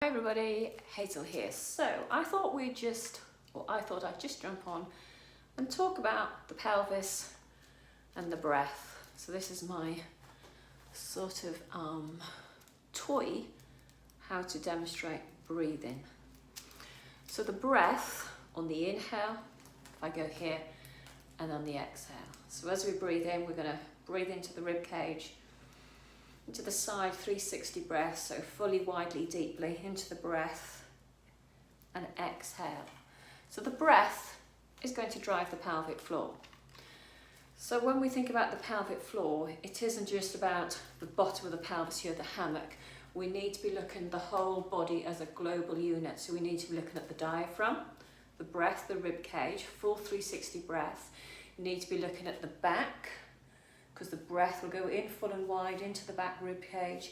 Hi everybody, Hazel here. So I thought I'd just jump on and talk about the pelvis and the breath. So this is my sort of toy, how to demonstrate breathing. So the breath on the inhale, if I go here, and on the exhale. So as we breathe in, we're going to breathe into the rib cage, into the side, 360 breaths, so fully, widely, deeply into the breath, and exhale. So the breath is going to drive the pelvic floor. So when we think about the pelvic floor, it isn't just about the bottom of the pelvis here, the hammock. We need to be looking at the whole body as a global unit. So we need to be looking at the diaphragm, the breath, the rib cage, full 360 breath. You need to be looking at the back, because the breath will go in full and wide into the back rib cage,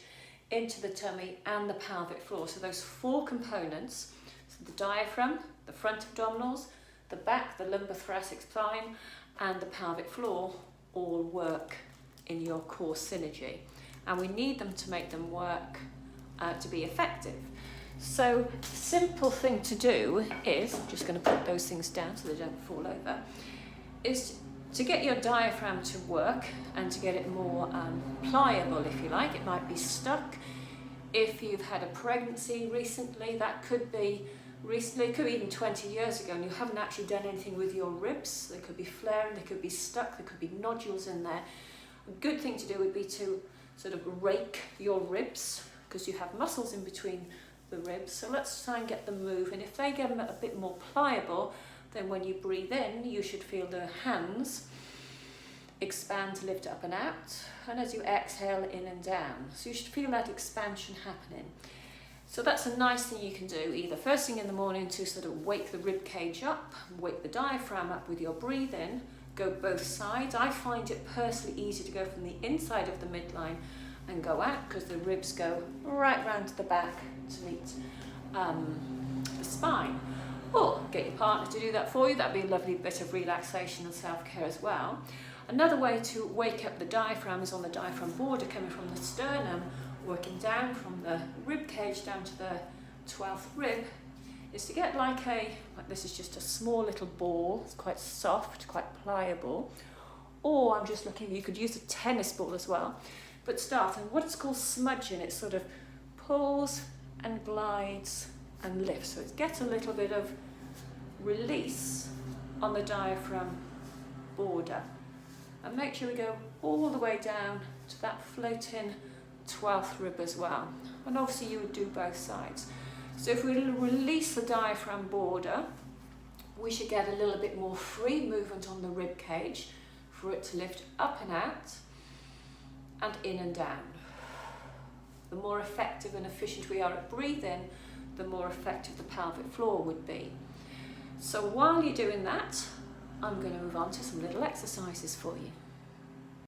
into the tummy and the pelvic floor. So those four components, so the diaphragm, the front abdominals, the back, the lumbothoracic spine, and the pelvic floor all work in your core synergy. And we need them to make them work to be effective. So the simple thing to do is, I'm just going to put those things down so they don't fall over, is to get your diaphragm to work and to get it more pliable, if you like. It might be stuck. If you've had a pregnancy recently, that could be recently, it could be even 20 years ago, and you haven't actually done anything with your ribs. They could be flaring, they could be stuck, there could be nodules in there. A good thing to do would be to sort of rake your ribs, because you have muscles in between the ribs. So let's try and get them moving. If they get them a bit more pliable, then when you breathe in, you should feel the hands expand to lift up and out. And as you exhale, in and down. So you should feel that expansion happening. So that's a nice thing you can do, either first thing in the morning to sort of wake the rib cage up, wake the diaphragm up with your breathing, go both sides. I find it personally easy to go from the inside of the midline and go out, because the ribs go right round to the back to meet the spine. Or get your partner to do that for you. That'd be a lovely bit of relaxation and self-care as well. Another way to wake up the diaphragm is on the diaphragm border, coming from the sternum, working down from the rib cage down to the 12th rib, is to get like this is just a small little ball. It's quite soft, quite pliable. Or I'm just looking, you could use a tennis ball as well. But start on what it's called smudging. It sort of pulls and glides and lifts. So it gets a little bit of release on the diaphragm border. And make sure we go all the way down to that floating 12th rib as well. And obviously you would do both sides. So if we release the diaphragm border, we should get a little bit more free movement on the rib cage for it to lift up and out and in and down. The more effective and efficient we are at breathing, the more effective the pelvic floor would be. So while you're doing that, I'm going to move on to some little exercises for you.